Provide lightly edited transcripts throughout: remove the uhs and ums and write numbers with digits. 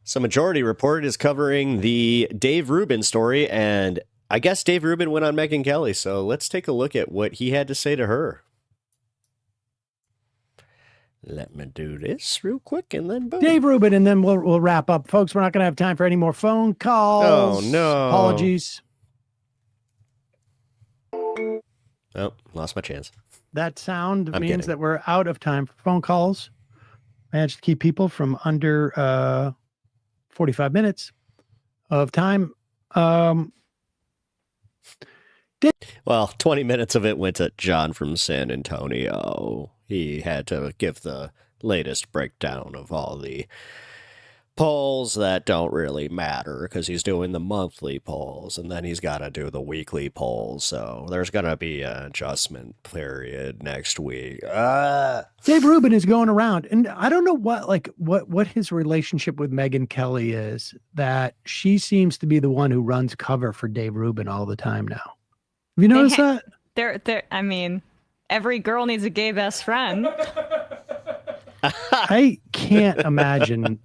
So Majority Report is covering the Dave Rubin story, and I guess Dave Rubin went on Megyn Kelly, so let's take a look at what he had to say to her. Let me do this real quick, and then boom. Dave Rubin, and then we'll wrap up. Folks, we're not going to have time for any more phone calls. Oh, no. Apologies. Oh, lost my chance. That sound I'm means kidding. that we're out of time for phone calls. Managed to keep people from under 45 minutes of time. Well, 20 minutes of it went to John from San Antonio. He had to give the latest breakdown of all the polls that don't really matter because he's doing the monthly polls, and then he's got to do the weekly polls. So there's going to be an adjustment period next week. Dave Rubin is going around, and I don't know what his relationship with Megyn Kelly is, that she seems to be the one who runs cover for Dave Rubin all the time now. Have you noticed that? I mean, every girl needs a gay best friend. I can't imagine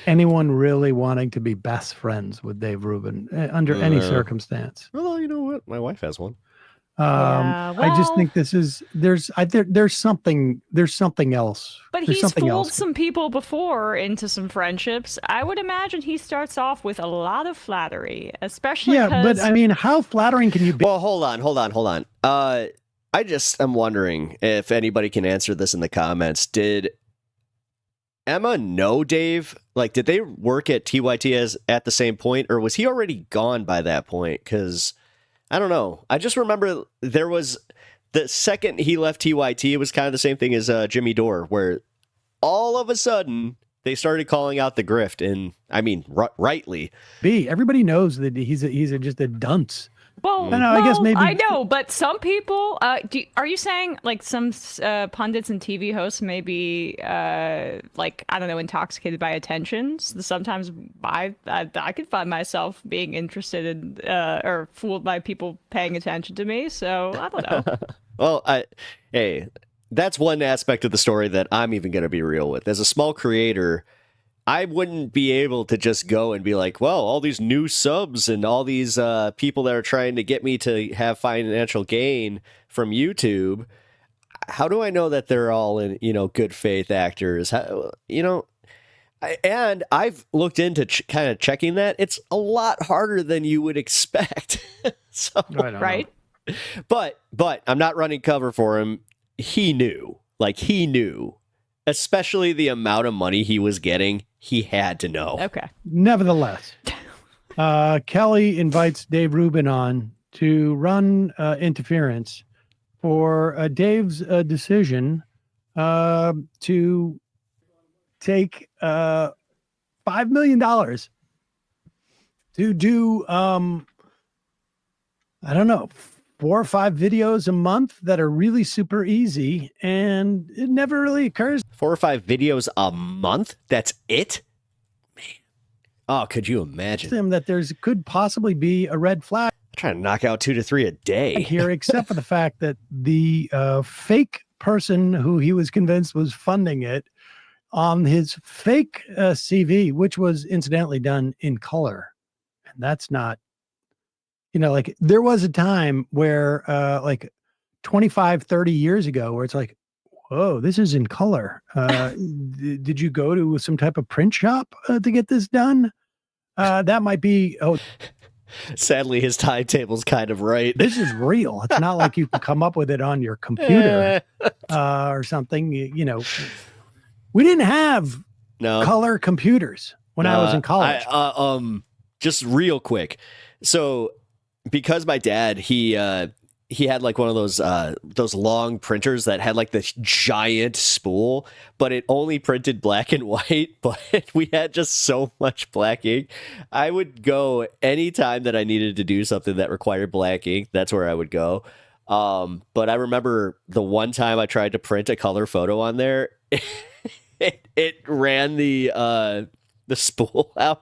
anyone really wanting to be best friends with Dave Rubin under any circumstance. Well, you know what? My wife has one. I just think there's something else. But he's fooled some people before into some friendships. I would imagine he starts off with a lot of flattery, especially. Yeah, but I mean, how flattering can you be? Well, hold on. I just am wondering if anybody can answer this in the comments. Did Emma know Dave? Like, did they work at TYT at the same point, or was he already gone by that point? Because I don't know. I just remember there was the second he left TYT, it was kind of the same thing as Jimmy Dore, where all of a sudden they started calling out the grift, and I mean, rightly. Everybody knows that he's just a dunce. Well, I guess maybe I know, but some people. Are you saying like some pundits and TV hosts may be like, I don't know, intoxicated by attentions? Sometimes I could find myself being interested in or fooled by people paying attention to me. So I don't know. Well, hey, that's one aspect of the story that I'm even going to be real with. As a small creator, I wouldn't be able to just go and be like, well, all these new subs and all these people that are trying to get me to have financial gain from YouTube. How do I know that they're all in, good faith actors? And I've looked into kind of checking that. It's a lot harder than you would expect. So, right. But I'm not running cover for him. He knew, especially the amount of money he was getting. He had to know. Okay. Nevertheless, Kelly invites Dave Rubin on to run interference for Dave's decision to take $5 million to do, I don't know, 4 or 5 videos a month that are really super easy, and it never really occurs. 4 or 5 videos a month? That's it? Man. Oh, could you imagine? That could possibly be a red flag. I'm trying to knock out 2 to 3 a day here, except for the fact that the fake person who he was convinced was funding it on his fake CV, which was incidentally done in color. And that's not, like there was a time where like 25, 30 years ago where it's like, whoa, this is in color. Did you go to some type of print shop to get this done? That might be. Oh, sadly, his timetable's kind of right. This is real. It's not like you can come up with it on your computer or something. We didn't have color computers when I was in college. Just real quick. So, because my dad, he had like one of those long printers that had like this giant spool, but it only printed black and white, but we had just so much black ink. I would go anytime that I needed to do something that required black ink. That's where I would go. But I remember the one time I tried to print a color photo on there, it ran the spool out.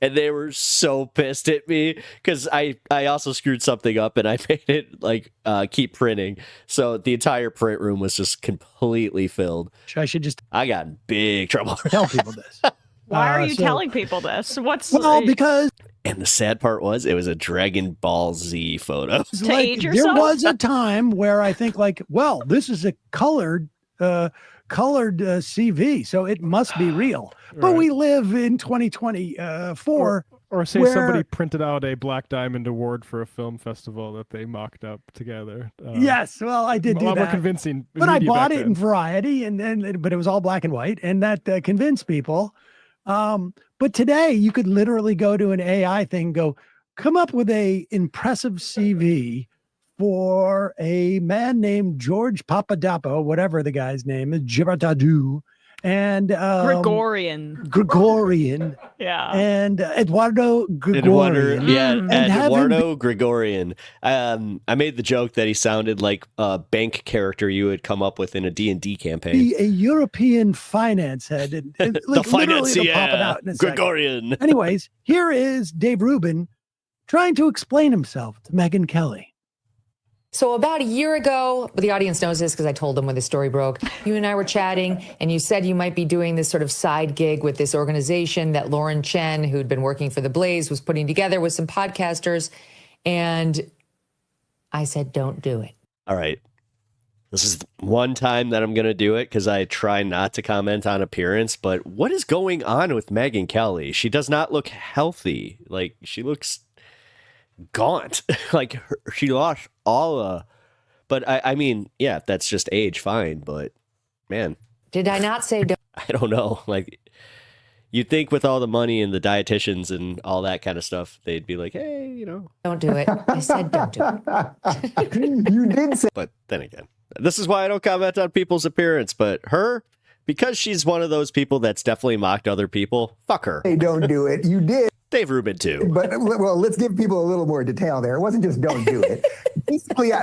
And they were so pissed at me because I also screwed something up and I made it like keep printing. So the entire print room was just completely filled. I should just I got in big trouble. Tell people this. Why are you So- telling people this? What's Well, because And the sad part was it was a Dragon Ball Z photo. To age there yourself? was a time where I think like, well, this is a colored CV, so it must be real. But Right. we live in 2024. Or say where- somebody printed out a Black Diamond Award for a film festival that they mocked up together. Yes, well, I did a do lot more that. convincing. But I media bought back it in then. Variety, but it was all black and white, and that convinced people. But today, you could literally go to an AI thing, go come up with a impressive CV for a man named George Papadopoulos, whatever the guy's name is, Giratadu, and Gregorian, Yeah. and Eduardo Gregorian. Mm. And have him Eduardo Gregorian. I made the joke that he sounded like a bank character you would come up with in a D&D campaign. be a European finance head. And, The like, literally it'll financier, pop it out in a second. Gregorian. Anyways, here is Dave Rubin trying to explain himself to Megyn Kelly. So about a year ago, but the audience knows this because I told them when the story broke, you and I were chatting and you said you might be doing this sort of side gig with this organization that Lauren Chen, who'd been working for The Blaze, was putting together with some podcasters. And I said, don't do it. All right. This is one time that I'm going to do it because I try not to comment on appearance, but what is going on with Megyn Kelly? She does not look healthy. Like, she looks gaunt. Like, she lost all but I mean, yeah, that's just age, fine, but man, Did I not say don't? I don't know. Like, you'd think with all the money and the dietitians and all that kind of stuff, they'd be like, hey, you know. Don't do it. I said don't do it. You did say But then again, this is why I don't comment on people's appearance. But her, because she's one of those people that's definitely mocked other people, fuck her. don't do it. You did. Dave Rubin too. But well, let's give people a little more detail there. It wasn't just don't do it.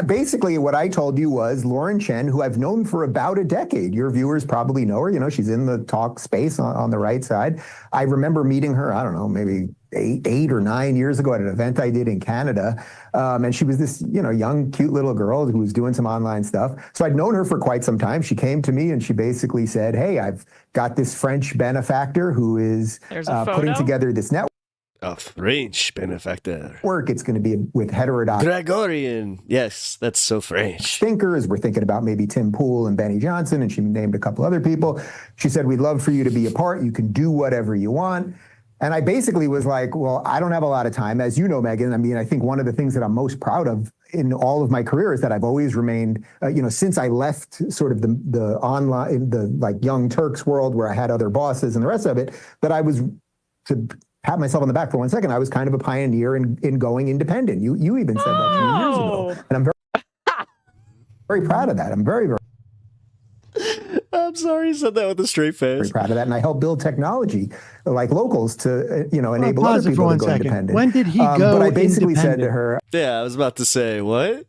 Basically, what I told you was Lauren Chen, who I've known for about a decade. Your viewers probably know her. You know, she's in the talk space on the right side. I remember meeting her, I don't know, maybe 8 or 9 years ago at an event I did in Canada. And she was this, young, cute little girl who was doing some online stuff. So I'd known her for quite some time. She came to me and she basically said, hey, I've got this French benefactor who is There's a putting photo? together this network. A French benefactor. It's going to be with heterodox Gregorian. Yes, that's so French. thinkers. We're thinking about maybe Tim Pool and Benny Johnson, and she named a couple other people. She said, we'd love for you to be a part. You can do whatever you want. And I basically was like, well, I don't have a lot of time. As you know, Megyn, I mean, I think one of the things that I'm most proud of in all of my career is that I've always remained, since I left sort of the online, the like Young Turks world where I had other bosses and the rest of it, that I was, to pat myself on the back for 1 second, I was kind of a pioneer in going independent. You even said that 2 years ago. And I'm very proud of that. I'm very, very I'm sorry you said that with a straight face. proud of that. And I help build technology like locals to, enable Pause other it for people to 1 go second. independent. When did he go But I basically said to independent? her, Yeah, I was about to say, what?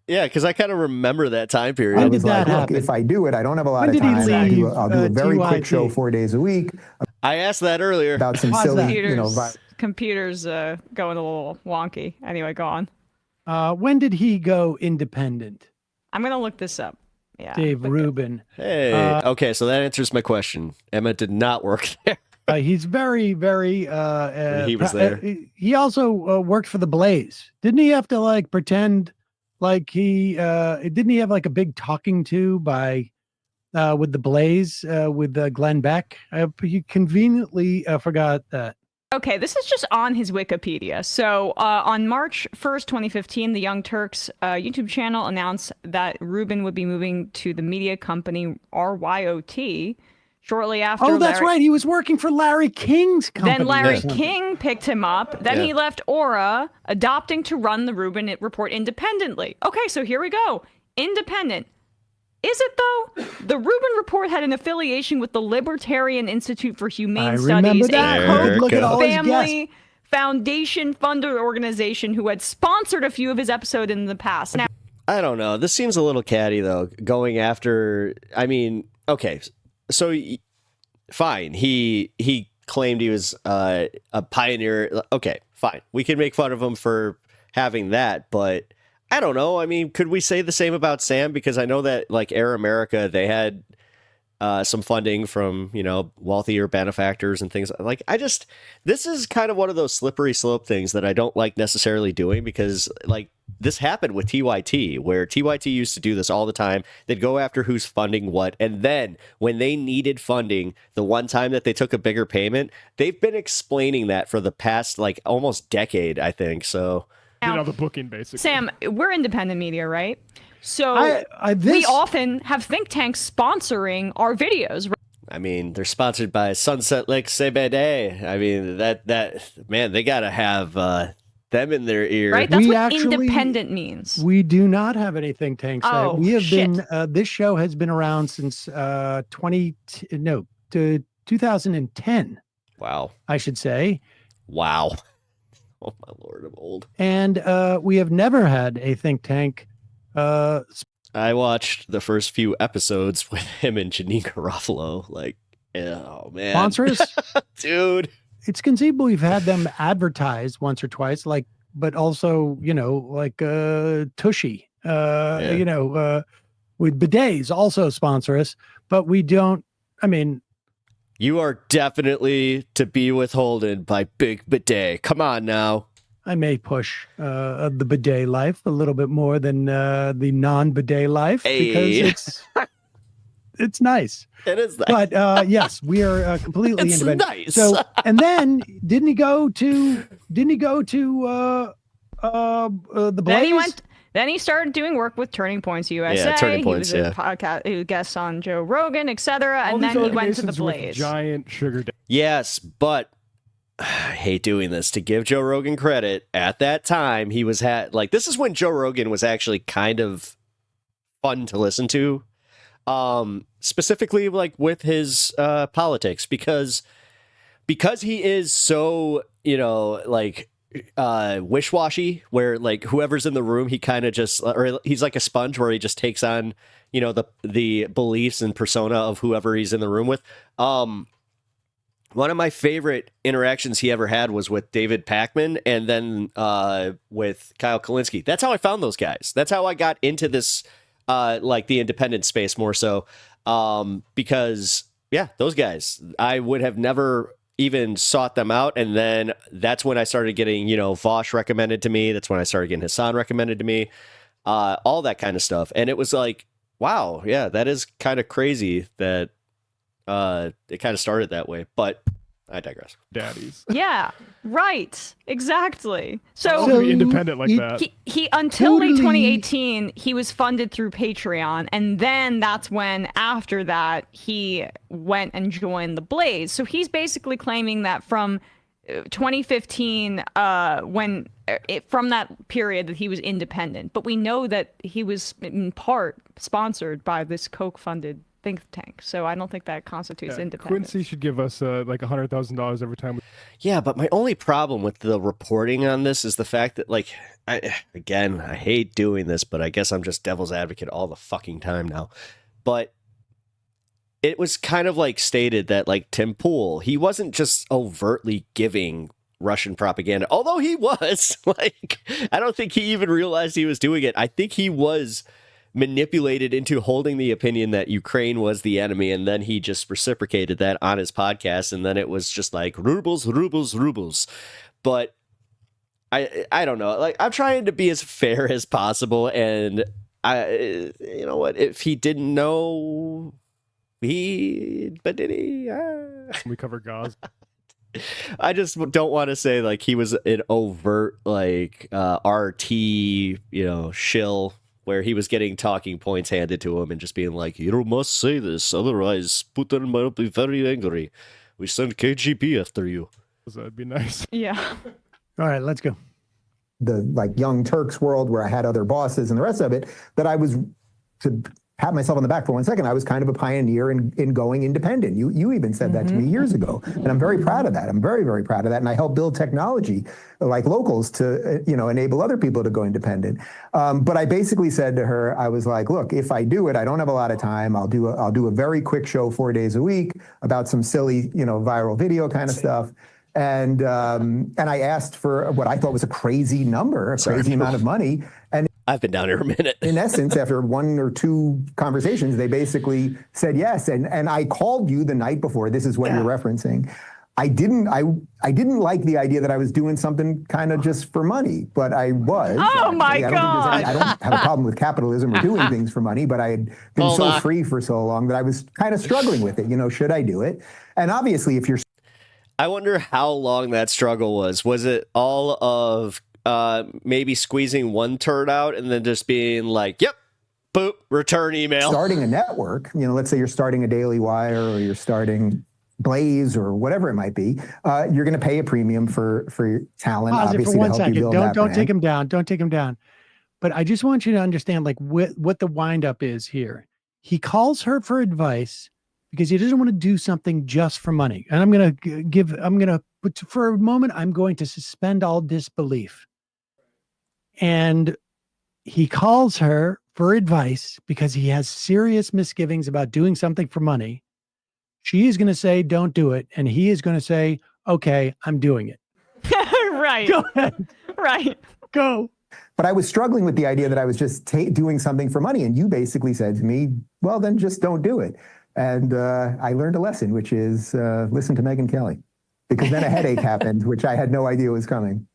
Yeah, because I kind of remember that time period. I When did was that like, look, happen? if I do it, I don't have a lot When of did he time. leave, I'll do a very quick TYT? show 4 days a week I asked that earlier. about some Pause silly, that. Computers going a little wonky. Anyway, go on. When did he go independent? I'm gonna look this up. Yeah. Dave but- Rubin. Hey, okay, so that answers my question. Emma did not work there. He's very, very. He was there. He also worked for the Blaze. Didn't he have to like pretend like he? Didn't he have like a big talking to by with the Blaze with Glenn Beck? He conveniently forgot that. Okay, this is just on his Wikipedia. So on March 1st, 2015, the Young Turks YouTube channel announced that Rubin would be moving to the media company RYOT shortly after. Oh, that's right. He was working for Larry King's company. Then Larry or something. King picked him up. Then Yeah. he left Aura, adopting to run the Rubin Report independently. Okay, so here we go. Independent. Is it though? The Rubin Report had an affiliation with the Libertarian Institute for Humane I Studies, remember a that. There Look it at all his guests. family foundation funder organization who had sponsored a few of his episodes in the past. Now, I don't know. This seems a little catty, though, going after... I mean, okay, so fine. He claimed he was a pioneer. Okay, fine. We can make fun of him for having that, but... I don't know. I mean, could we say the same about Sam? Because I know that, like, Air America, they had some funding from, wealthier benefactors and things like. This is kind of one of those slippery slope things that I don't like necessarily doing, because like this happened with TYT, where TYT used to do this all the time. They'd go after who's funding what, and then when they needed funding, the one time that they took a bigger payment, they've been explaining that for the past like almost decade, I think. So the booking, basically. Sam, we're independent media, right? So we this often have think tanks sponsoring our videos. I mean, they're sponsored by Sunset Lake CBD. I mean, that man, they gotta have them in their ear. Right? That's We what actually- independent means. we do not have any think tanks. Oh, We have shit. been this show has been around since 2010, Wow. I should say. Wow. Oh my Lord, I'm old. And we have never had a think tank. I watched the first few episodes with him and Janine Garofalo. Like, oh man. Sponsor us. Dude. It's conceivable we've had them advertised once or twice, but also, like Tushy, with bidets also sponsor us, but we don't. I mean, You are definitely to be withholden by Big Bidet. Come on now. I may push the bidet life a little bit more than the non-bidet life because it's nice. It is nice. But yes, we are completely It's independent. nice. So, and then didn't he go to the Blaze? Then he started doing work with Turning Points USA. Turning Points, he was a podcast, he was guest on Joe Rogan, etc. All And these then he went to the organizations with Blaze. giant sugar daddy. Yes, but I hate doing this. To give Joe Rogan credit, at that time he was this is when Joe Rogan was actually kind of fun to listen to, specifically like with his politics, because he is so wish-washy, where like whoever's in the room, he kind of just, or he's like a sponge where he just takes on the beliefs and persona of whoever he's in the room with. One of my favorite interactions he ever had was with David Pakman, and then with Kyle Kalinske. That's how I found those guys. That's how I got into this, the independent space more so, because those guys, I would have never even sought them out. And then that's when I started getting, Vosh recommended to me. That's when I started getting Hassan recommended to me, all that kind of stuff. And it was like, wow, yeah, that is kind of crazy that it kind of started that way, but I digress. Daddies. Yeah, right. Exactly. So So be independent like that. he until late Totally. 2018, he was funded through Patreon, and then that's when after that he went and joined the Blaze. So he's basically claiming that from 2015, from that period that he was independent, but we know that he was in part sponsored by this Koch-funded think tank. So I don't think that constitutes independence. Quincy should give us like $100,000 every time. Yeah, but my only problem with the reporting on this is the fact that, like, I hate doing this, but I guess I'm just devil's advocate all the fucking time now. But it was kind of like stated that, like, Tim Pool, he wasn't just overtly giving Russian propaganda, although he was. Like, I don't think he even realized he was doing it. I think he was manipulated into holding the opinion that Ukraine was the enemy, and then he just reciprocated that on his podcast, and then it was just like rubles, rubles, rubles. But I don't know. Like, I'm trying to be as fair as possible, and you know what? If he didn't know, but did he? We cover Gaza. I just don't want to say like he was an overt like RT, shill, where he was getting talking points handed to him and just being like, you must say this, otherwise Putin might be very angry. We send KGB after you. That'd be nice. Yeah. All right, let's go. The like Young Turks world where I had other bosses and the rest of it, that I was, to pat myself on the back for 1 second, I was kind of a pioneer in going independent. You even said that to me years ago, and I'm very proud of that. I'm very, very proud of that. And I helped build technology like Locals to, enable other people to go independent. But I basically said to her, I was like, look, if I do it, I don't have a lot of time. I'll do a very quick show 4 days a week about some silly, viral video kind of stuff. And I asked for what I thought was a crazy number, a crazy amount of money. And I've been down here a minute. In essence, after one or two conversations, they basically said yes. And I called you the night before. This is what you're referencing. I didn't like the idea that I was doing something kind of just for money, but I was. Oh my God. I don't have a problem with capitalism or doing things for money, but I had been free for so long that I was kind of struggling with it. You know, should I do it? And obviously, if you're... I wonder how long that struggle was. Was it all of maybe squeezing one turd out and then just being like, yep, boop, return email? Starting a network, you know, let's say you're starting a Daily Wire or you're starting Blaze or whatever it might be, you're going to pay a premium for talent. Pause it obviously, for one to help you second. build Don't that take brand. him down. Don't take him down. But I just want you to understand like what the windup is here. He calls her for advice because he doesn't want to do something just for money. And but for a moment, I'm going to suspend all disbelief. And he calls her for advice because he has serious misgivings about doing something for money. She is going to say, don't do it. And he is going to say, okay, I'm doing it. Right. Go ahead. Right. Go. But I was struggling with the idea that I was just doing something for money. And you basically said to me, well, then just don't do it. And I learned a lesson, which is listen to Megyn Kelly. Because then a headache happened, which I had no idea was coming.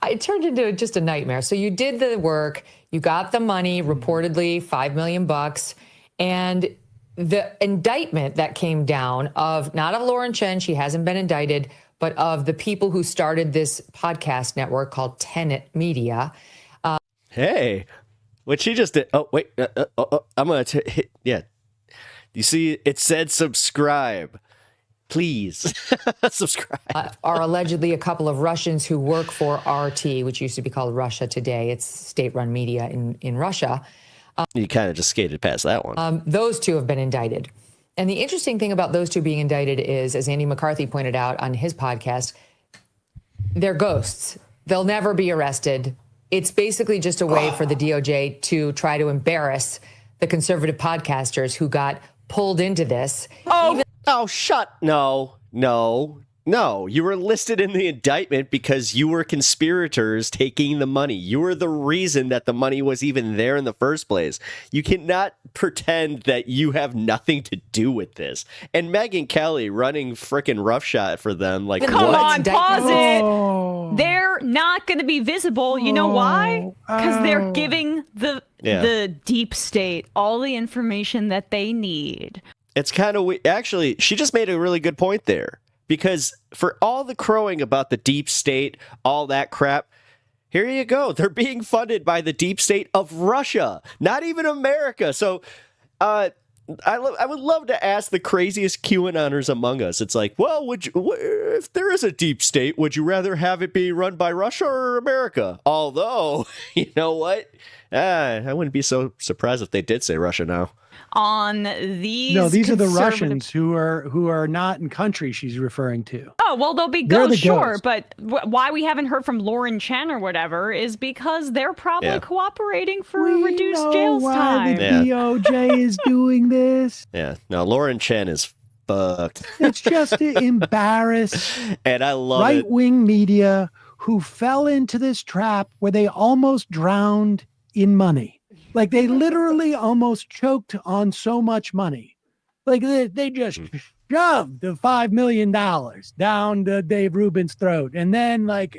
It turned into just a nightmare. So you did the work, you got the money, reportedly $5 million, and the indictment that came down not of Lauren Chen, she hasn't been indicted, but of the people who started this podcast network called Tenet Media. Hey, what she just did. Oh, wait. I'm going to hit. Yeah. You see, it said subscribe. Please subscribe. Are allegedly a couple of Russians who work for RT, which used to be called Russia Today. It's state-run media in Russia. You kind of just skated past that one. Those two have been indicted. And the interesting thing about those two being indicted is, as Andy McCarthy pointed out on his podcast, they're ghosts. They'll never be arrested. It's basically just a way for the DOJ to try to embarrass the conservative podcasters who got pulled into this. No. You were listed in the indictment because you were conspirators taking the money. You were the reason that the money was even there in the first place. You cannot pretend that you have nothing to do with this. And Megyn Kelly running frickin' roughshot for them. Like, Come what? on, pause it. Oh. They're not going to be visible. You know why? Because they're giving the deep state all the information that they need. It's kind of actually, she just made a really good point there. Because for all the crowing about the deep state, all that crap, here you go. They're being funded by the deep state of Russia, not even America. So I would love to ask the craziest QAnoners among us. It's like, well, if there is a deep state, would you rather have it be run by Russia or America? Although, you know what? I wouldn't be so surprised if they did say Russia now. On these these are the Russians who are not in country she's referring to. Oh, well, they'll be They're ghosts, the sure. ghosts. But why we haven't heard from Lauren Chen or whatever is because they're probably cooperating for reduced jail time. The DOJ is doing this. Yeah. No, Lauren Chen is fucked. It's just to embarrass And I love it. right-wing media who fell into this trap where they almost drowned in money. Like they literally almost choked on so much money. Like they just shoved the $5 million down Dave Rubin's throat. And then like,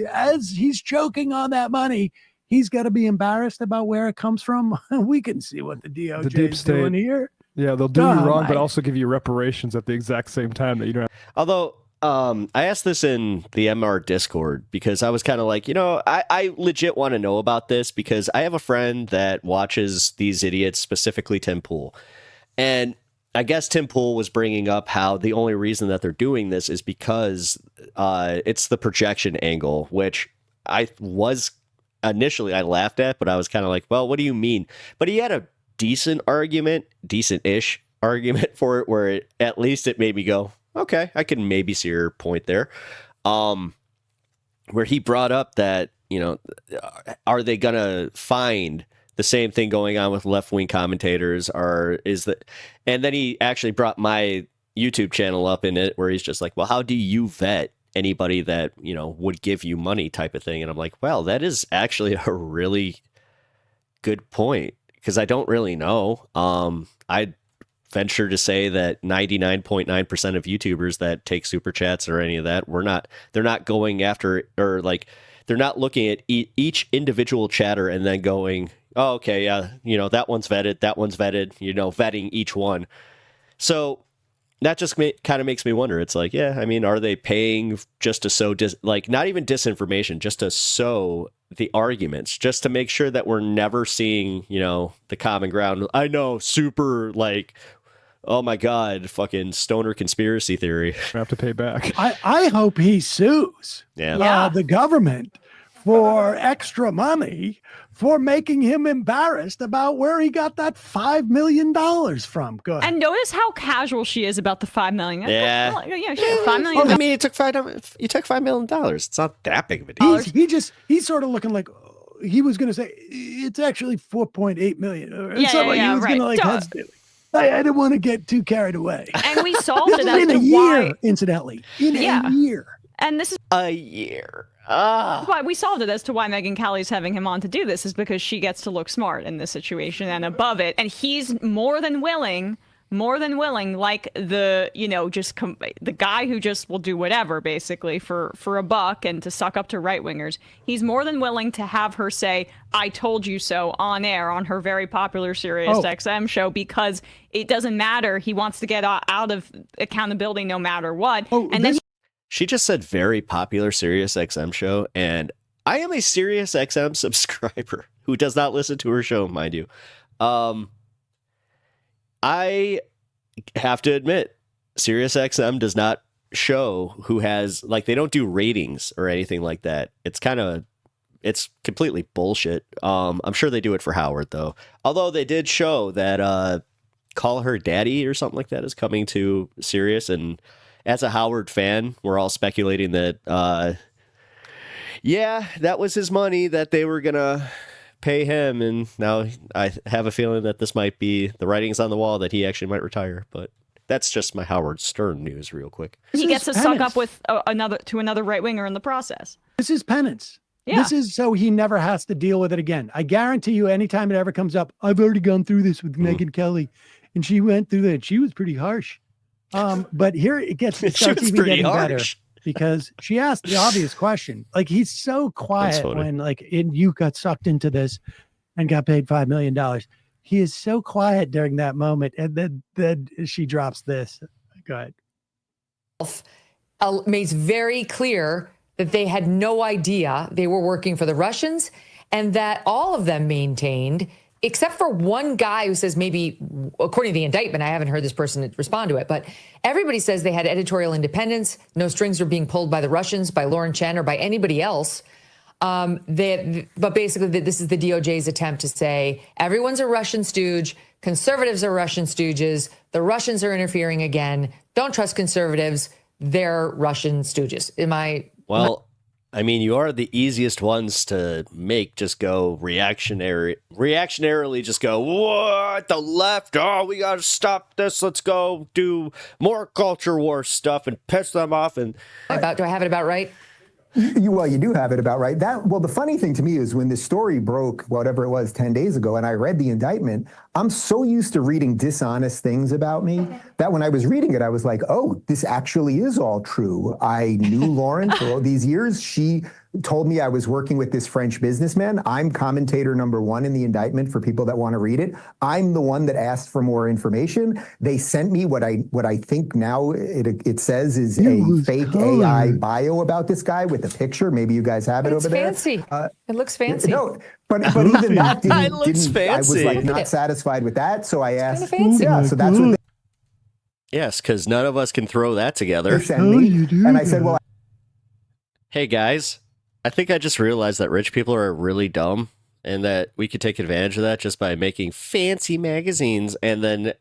as he's choking on that money, he's got to be embarrassed about where it comes from. We can see what the DOJ is doing here. Yeah, they'll do you wrong, but also give you reparations at the exact same time that you don't have. Although, I asked this in the MR Discord because I was kind of like, I legit want to know about this because I have a friend that watches these idiots, specifically Tim Pool. And I guess Tim Pool was bringing up how the only reason that they're doing this is because it's the projection angle, which I laughed at, but I was kind of like, well, what do you mean? But he had a decent-ish argument for it where at least it made me go, okay, I can maybe see your point there. Where he brought up that, are they going to find the same thing going on with left-wing commentators? And then he actually brought my YouTube channel up in it where he's just like, well, how do you vet anybody that, would give you money type of thing? And I'm like, well, that is actually a really good point, because I don't really know. I'd venture to say that 99.9% of YouTubers that take super chats or any of that, they're not going after, or like, they're not looking at each individual chatter and then going, oh, okay, yeah, that one's vetted, vetting each one. So that just kind of makes me wonder. It's like, yeah, I mean, are they paying just to sow, not even disinformation, just to sow the arguments, just to make sure that we're never seeing, the common ground? I know, super, like, oh my God, fucking stoner conspiracy theory. I have to pay back. I hope he sues the government for extra money for making him embarrassed about where he got that $5 million from. Go ahead. And notice how casual she is about the $5 million. Yeah. Well, yeah, she had $5 million. I mean, you took $5 million. It's not that big of a deal. He's sort of looking like he was going to say it's actually 4.8 million. Or Yeah, something. yeah, He was right. going to hesitate. I didn't want to get too carried away. And we solved it This is as in to a year, why. incidentally. In a year. And this is A year. why we solved it as to why Megyn Kelly's having him on to do this, is because she gets to look smart in this situation and above it. And he's more than willing, like the, the guy who just will do whatever basically for a buck and to suck up to right wingers. He's more than willing to have her say, I told you so on air on her very popular Sirius XM show, because it doesn't matter. He wants to get out of accountability no matter what. And then She just said very popular Sirius XM show, and I am a Sirius XM subscriber who does not listen to her show, mind you. I have to admit, Sirius XM does not show who has, like, they don't do ratings or anything like that. It's completely bullshit. I'm sure they do it for Howard, though. Although they did show that Call Her Daddy or something like that is coming to Sirius, and as a Howard fan, we're all speculating that, that was his money that they were going to pay him. And now I have a feeling that this might be the writings on the wall that he actually might retire. But that's just my Howard Stern news real quick. he gets to suck up with another right winger in the process. This is penance. Yeah. This is so he never has to deal with it again. I guarantee you, anytime it ever comes up, I've already gone through this with Megyn Kelly, and she went through that. She was pretty harsh. But here it starts even getting better, because she asked the obvious question. Like, he's so quiet when you got sucked into this and got paid $5 million. He is so quiet during that moment. And then she drops this. Go ahead. Makes very clear that they had no idea they were working for the Russians, and that all of them maintained, except for one guy who says, maybe, according to the indictment, I haven't heard this person respond to it, but everybody says they had editorial independence. No strings were being pulled by the Russians, by Lauren Chen, or by anybody else. But basically, this is the DOJ's attempt to say everyone's a Russian stooge. Conservatives are Russian stooges. The Russians are interfering again. Don't trust conservatives. They're Russian stooges. Well, I mean, you are the easiest ones to make just go reactionarily just go, what, the left? Oh, we got to stop this. Let's go do more culture war stuff and piss them off. And do I have it about right? You do have it about right. The funny thing to me is when this story broke, whatever it was, 10 days ago, and I read the indictment, I'm so used to reading dishonest things about me that when I was reading it, I was like, oh, this actually is all true. I knew Lauren for all these years. She told me I was working with this French businessman. I'm commentator number 1 in the indictment for people that want to read it. I'm the one that asked for more information. They sent me what I think now it says is a fake AI bio about this guy with a picture. Maybe you guys have it over there. It's fancy. It looks fancy. No, but even that It looks fancy. I was like not satisfied with that, so I asked. Fancy. Yeah, so that's what yes, because none of us can throw that together. they sent me. And I said, well, Hey, guys, I think I just realized that rich people are really dumb, and that we could take advantage of that just by making fancy magazines, and then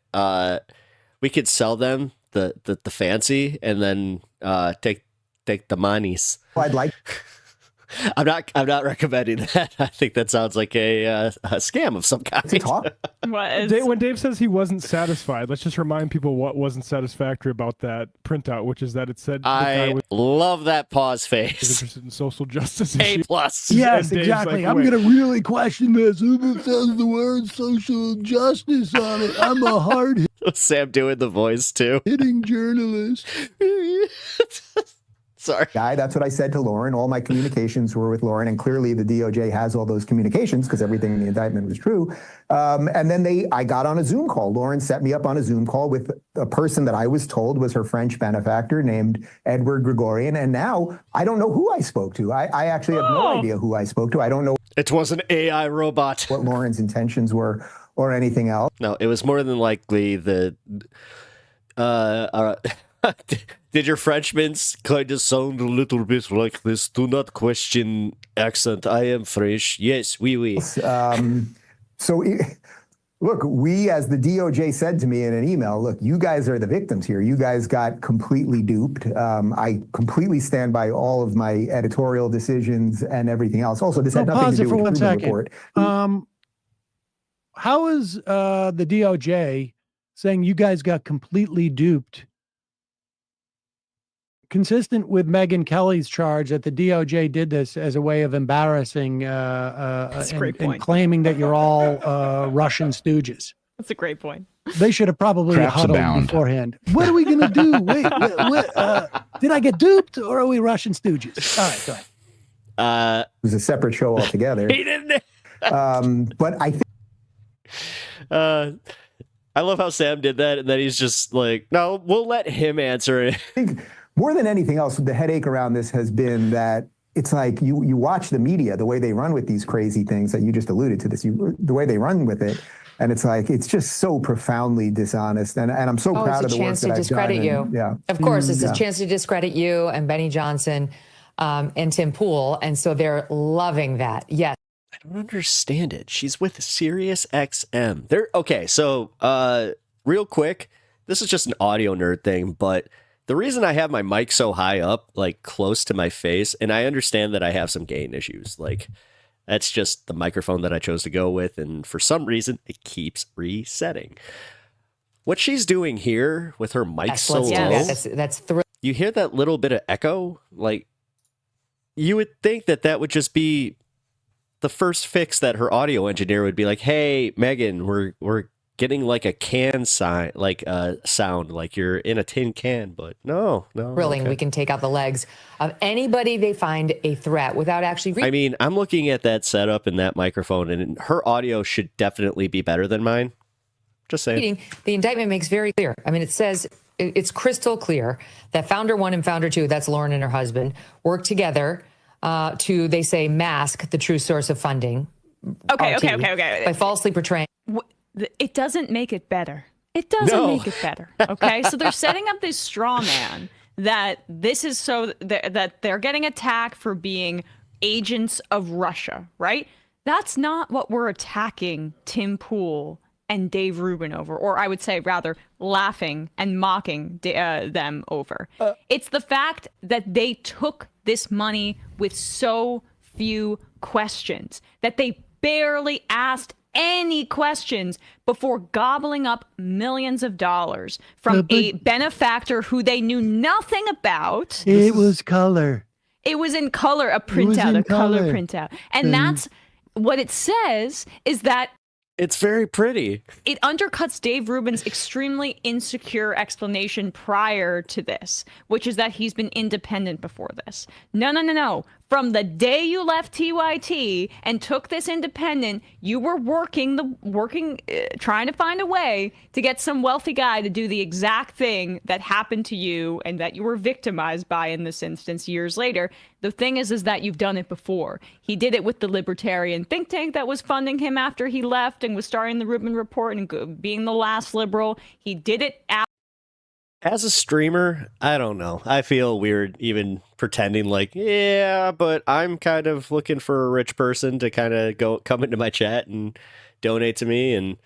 we could sell them the fancy, and then take the monies. I'd like I'm not recommending that. I think that sounds like a scam of some kind. It's a talk. When Dave says he wasn't satisfied, let's just remind people what wasn't satisfactory about that printout, which is that it said the guy I was love that pause face. interested in social justice A issues. plus. Yes, And Dave's exactly. like, I'm "Wait." going to really question this. Who says the word social justice on it? I'm a hard Sam doing the voice too. hitting journalist. Sorry. Guy, that's what I said to Lauren. All my communications were with Lauren, and clearly the DOJ has all those communications because everything in the indictment was true. And then I got on a Zoom call. Lauren set me up on a Zoom call with a person that I was told was her French benefactor named Edward Gregorian. And now I don't know who I spoke to. I actually have no idea who I spoke to. I don't know It was an AI robot. what Lauren's intentions were or anything else. No, it was more than likely the. Did your Frenchman's kind of sound a little bit like this? Do not question accent. I am French. Yes, oui, oui. Look, as the DOJ said to me in an email, look, you guys are the victims here. You guys got completely duped. I completely stand by all of my editorial decisions and everything else. Also, this had nothing Pause to it do for with one the second. report. How is the DOJ saying you guys got completely duped consistent with Megyn Kelly's charge that the DOJ did this as a way of embarrassing That's a great and point. claiming that you're all Russian stooges? That's a great point. They should have probably Traps huddled abound. beforehand. What are we going to do? Wait, did I get duped or are we Russian stooges? All right, go ahead. It was a separate show altogether. He didn't. But I think I love how Sam did that, and then he's just like, "No, we'll let him answer it." more than anything else, the headache around this has been that it's like you watch the media, the way they run with these crazy things that you just alluded to this, the way they run with it. And it's like, it's just so proudly dishonest. And I'm so proud of the work that I've done. It's a chance to discredit you. Yeah. Of course, it's a chance to discredit you and Benny Johnson and Tim Pool. And so they're loving that. Yes. I don't understand it. She's with Sirius XM. Okay, so real quick, this is just an audio nerd thing, but the reason I have my mic so high up, like close to my face, and I understand that I have some gain issues, like that's just the microphone that I chose to go with, and for some reason it keeps resetting. What she's doing here with her mic so low, That's thrilling. you hear that little bit of echo, like you would think that would just be the first fix that her audio engineer would be like, "Hey, Megyn, we're getting like a can sign, like sound, like you're in a tin can." But no. Thrilling. Okay. We can take out the legs of anybody they find a threat without actually. I mean, I'm looking at that setup and that microphone, and her audio should definitely be better than mine. Just saying. The indictment makes very clear. I mean, it says it's crystal clear that Founder 1 and Founder 2, that's Lauren and her husband, work together to, they say, mask the true source of funding. Okay. By falsely portraying. It doesn't make it better. It doesn't make it better. Okay. So they're setting up this straw man that this is so that they're getting attacked for being agents of Russia, right? That's not what we're attacking Tim Pool and Dave Rubin over, or I would say rather laughing and mocking them over. It's the fact that they took this money with so few questions, that they barely asked any questions before gobbling up millions of dollars from a benefactor who they knew nothing about. It was color. It was in color, a printout, a color printout. And that's what it says, is that It's very pretty. it undercuts Dave Rubin's extremely insecure explanation prior to this, which is that he's been independent before this. No. From the day you left TYT and took this independent, you were trying to find a way to get some wealthy guy to do the exact thing that happened to you and that you were victimized by in this instance years later. The thing is that you've done it before. He did it with the libertarian think tank that was funding him after he left and was starting the Rubin Report and being the last liberal. He did it As a streamer, I don't know. I feel weird even pretending like, yeah, but I'm kind of looking for a rich person to kind of come into my chat and donate to me and,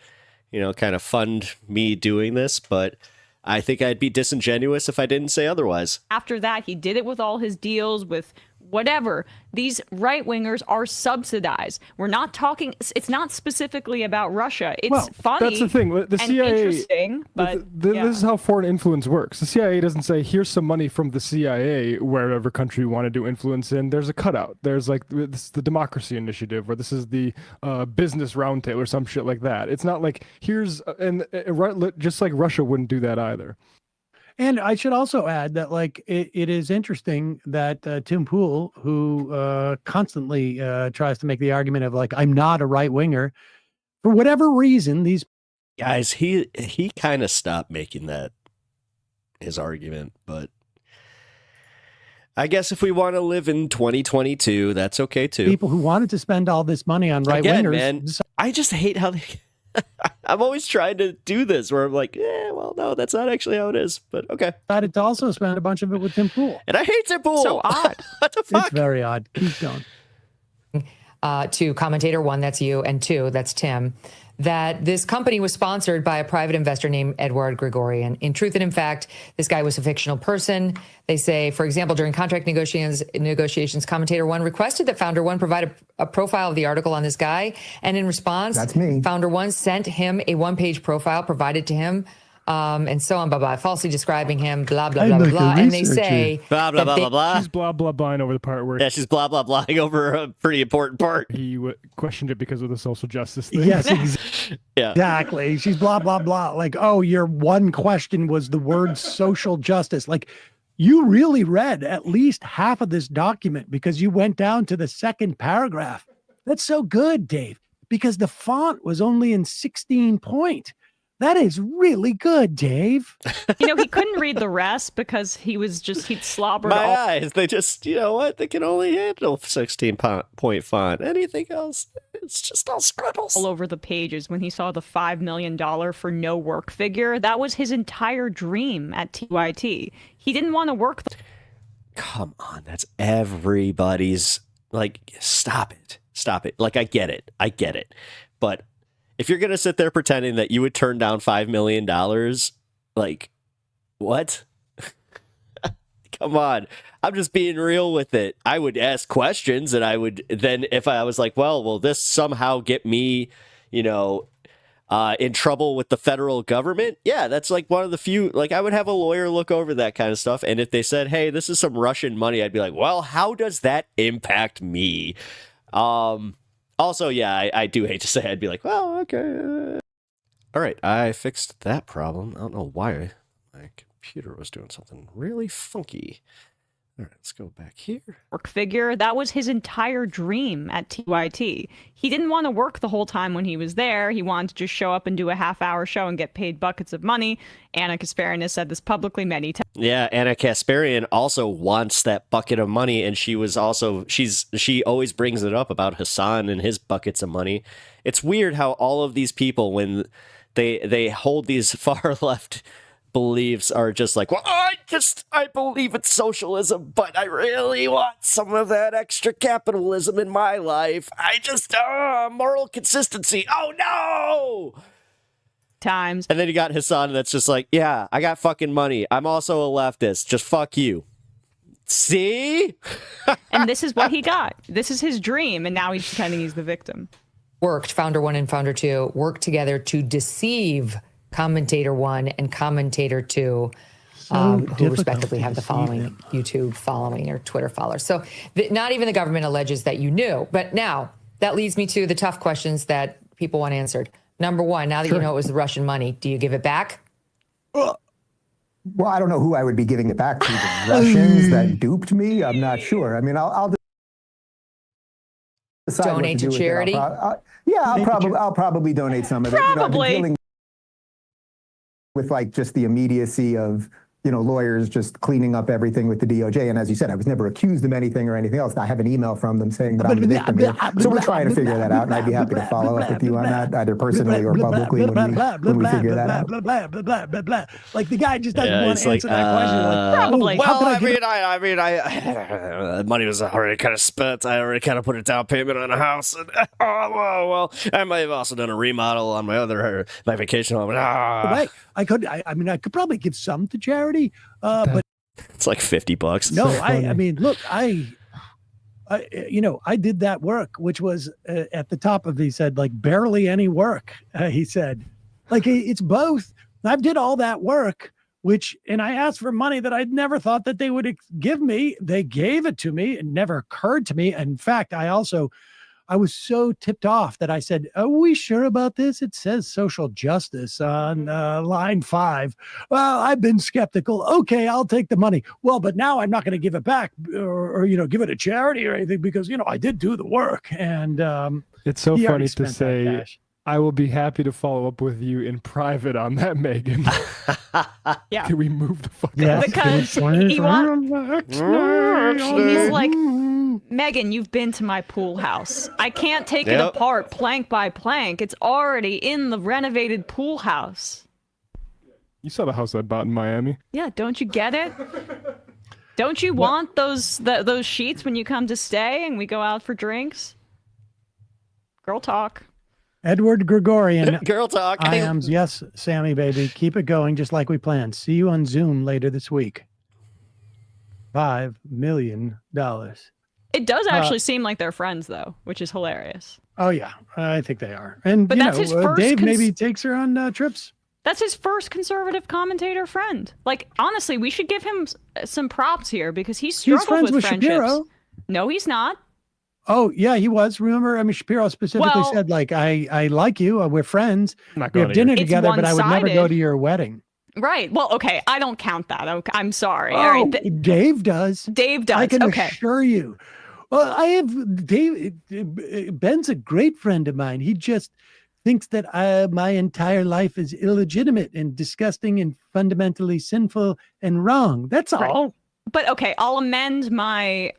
kind of fund me doing this. But I think I'd be disingenuous if I didn't say otherwise. After that, he did it with all his deals with whatever. These right-wingers are subsidized. We're not talking, it's not specifically about Russia. It's funny. That's the thing. The CIA, interesting, but this is how foreign influence works. The CIA doesn't say, here's some money from the CIA, wherever country you want to do influence in. There's a cutout. There's like, this is the Democracy Initiative, or this is the Business Roundtable, or some shit like that. It's not like, here's, just like Russia wouldn't do that either. And I should also add that, like, it is interesting that Tim Pool, who constantly tries to make the argument of, like, I'm not a right winger, for whatever reason, these guys, he kind of stopped making that his argument, but I guess if we want to live in 2022, that's okay too. People who wanted to spend all this money on right wingers, man, I just hate how they. I'm always trying to do this where I'm like, yeah, well, no, that's not actually how it is, but okay. Decided to also spend a bunch of it with Tim Pool. And I hate Tim Pool. So odd. What the fuck? It's very odd. Keep going. To commentator 1, that's you, and 2, that's Tim, that this company was sponsored by a private investor named Edward Gregorian. In truth and in fact, this guy was a fictional person. They say, for example, during contract negotiations, commentator 1 requested that founder 1 provide a profile of the article on this guy. And in response, that's me. Founder 1 sent him a 1-page profile provided to him. And so on, blah, blah, falsely describing him, blah, blah, blah, blah. And they say, blah, blah, blah, blah, blah. She's blah, blah, blahing over the part where... Yeah, she's blah, blah, blahing over a pretty important part. He questioned it because of the social justice thing. Yes, yeah. Exactly. She's blah, blah, blah. Like, oh, your one question was the word social justice. Like, you really read at least half of this document because you went down to the second paragraph. That's so good, Dave, because the font was only in 16 point. That is really good, Dave. You know, he couldn't read the rest because he'd slobbered My all eyes, they just, you know what? They can only handle 16-point font. Anything else, it's just all scribbles. all over the pages when he saw the $5 million for no work figure. That was his entire dream at TYT. He didn't want to work. Come on, that's everybody's, like, stop it. Stop it. Like, I get it. But if you're going to sit there pretending that you would turn down $5 million, like, what? Come on. I'm just being real with it. I would ask questions, and I would then, if I was like, well, will this somehow get me, you know, in trouble with the federal government? Yeah, that's like one of the few, like, I would have a lawyer look over that kind of stuff. And if they said, hey, this is some Russian money, I'd be like, well, how does that impact me? Also, yeah, I do hate to say, I'd be like, well, okay. All right, I fixed that problem. I don't know why my computer was doing something really funky. All right, let's go back here. Work figure. That was his entire dream at TYT. He didn't want to work the whole time when he was there. He wanted to just show up and do a half-hour show and get paid buckets of money. Anna Kasparian has said this publicly many times. Yeah, Anna Kasparian also wants that bucket of money, and she always brings it up about Hassan and his buckets of money. It's weird how all of these people, when they hold these far left beliefs, are just like, well, I believe it's socialism, but I really want some of that extra capitalism in my life. I just moral consistency. Oh no. Times. And then you got Hassan that's just like, yeah, I got fucking money. I'm also a leftist. Just fuck you. See? And this is what he got. This is his dream, and now he's pretending he's the victim. Founder 1 and Founder 2 worked together to deceive Commentator 1 and Commentator 2, who respectively have the following YouTube following or Twitter followers. So not even the government alleges that you knew. But now that leads me to the tough questions that people want answered. Number 1, now that you know it was the Russian money, do you give it back? Well, I don't know who I would be giving it back to. The Russians that duped me? I'm not sure. I mean, I'll decide donate to charity. I'll probably donate some of it. Probably. I've been dealing with like just the immediacy of, you know, lawyers just cleaning up everything with the DOJ. And as you said, I was never accused of anything or anything else. I have an email from them saying that I'm the victim here. So we're trying to figure that out, and I'd be happy to follow up with you on that, either personally or publicly when we figure that out. Like the guy just doesn't want to answer that question. Like, probably. Well, money was already kind of spent. I already kind of put a down payment on a house. And, I might have also done a remodel on my vacation home. Right. I could probably give some to charity, but it's like $50. no, I mean, look, I did that work, which was at the top of, he said, like barely any work. He said, like, it's both. I did all that work, and I asked for money that I'd never thought that they would give me. They gave it to me. It never occurred to me. In fact, I was so tipped off that I said, "Are we sure about this? It says social justice on line 5. Well, I've been skeptical. Okay, I'll take the money. Well, but now I'm not going to give it back or give it a charity or anything because, I did do the work." And it's so he already funny to spent that say, cash. I will be happy to follow up with you in private on that, Megyn. Yeah. Can we move the fuck Yeah. out? Because he's like, Megyn, you've been to my pool house. I can't take it apart plank by plank. It's already in the renovated pool house. You saw the house I bought in Miami. Yeah, don't you get it? Don't you want those sheets when you come to stay and we go out for drinks? Girl talk. Edward Gregorian. Girl talk. I am. Yes, Sammy, baby. Keep it going just like we planned. See you on Zoom later this week. $5 million. It does actually seem like they're friends, though, which is hilarious. Oh, yeah. I think they are. And, But that's his first Dave maybe takes her on trips. That's his first conservative commentator friend. Like, honestly, we should give him some props here because he's struggled friends with friendships. Shapiro. No, he's not. Oh, yeah, he was. Remember, Shapiro specifically said, like, I like you. We're friends. I'm not We going have to dinner It's together, but I would never go one-sided. to your wedding. Right. Well, okay. I don't count that. I'm sorry. Oh, All right. Dave does. Dave does. I can Okay. assure you. Well, I have Dave. Ben's a great friend of mine. He just thinks that my entire life is illegitimate and disgusting and fundamentally sinful and wrong. That's all. But okay, I'll amend my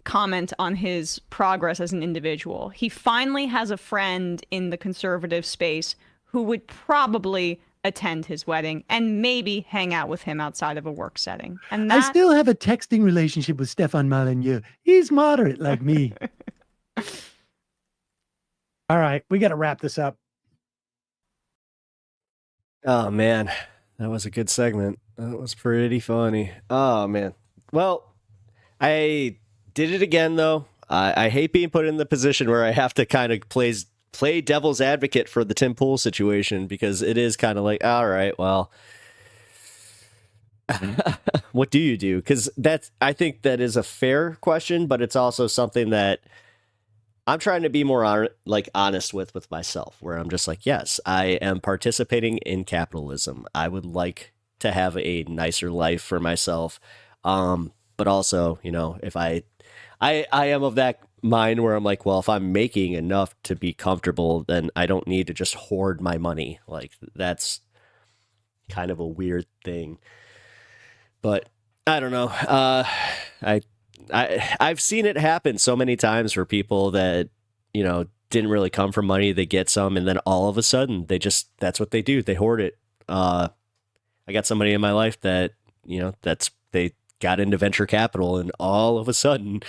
comment on his progress as an individual. He finally has a friend in the conservative space who would probably attend his wedding and maybe hang out with him outside of a work setting. And I still have a texting relationship with Stefan Molyneux. He's moderate like me. All right, we got to wrap this up. Oh, man. That was a good segment. That was pretty funny. Oh, man. Well, I did it again, though. I hate being put in the position where I have to kind of play devil's advocate for the Tim Pool situation, because it is kind of like, all right, well, what do you do? Because I think that is a fair question, but it's also something that I'm trying to be more honest with myself, where I'm just like, yes, I am participating in capitalism. I would like to have a nicer life for myself. But also, if I am of that mind where I'm like, well, if I'm making enough to be comfortable, then I don't need to just hoard my money. Like, that's kind of a weird thing. But I don't know. I've seen it happen so many times for people that, didn't really come from money. They get some, and then all of a sudden that's what they do. They hoard it. I got somebody in my life that, they got into venture capital, and all of a sudden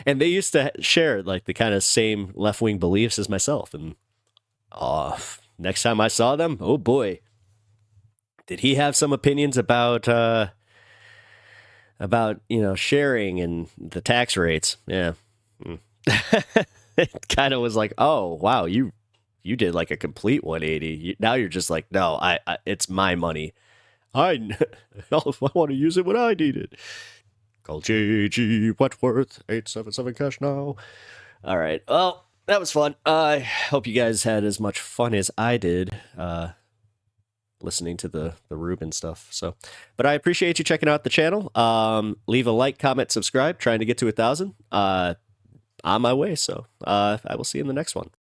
and they used to share like the kind of same left-wing beliefs as myself. And next time I saw them, oh boy, did he have some opinions about sharing and the tax rates. Yeah. It kind of was like, oh, wow, you did like a complete 180. Now you're just like, no, I it's my money. I want to use it when I need it. Call JG Wentworth, 877 cash now. All right. Well, that was fun. I hope you guys had as much fun as I did listening to the Rubin stuff. But I appreciate you checking out the channel. Leave a like, comment, subscribe. Trying to get to 1,000. On my way. So I will see you in the next one.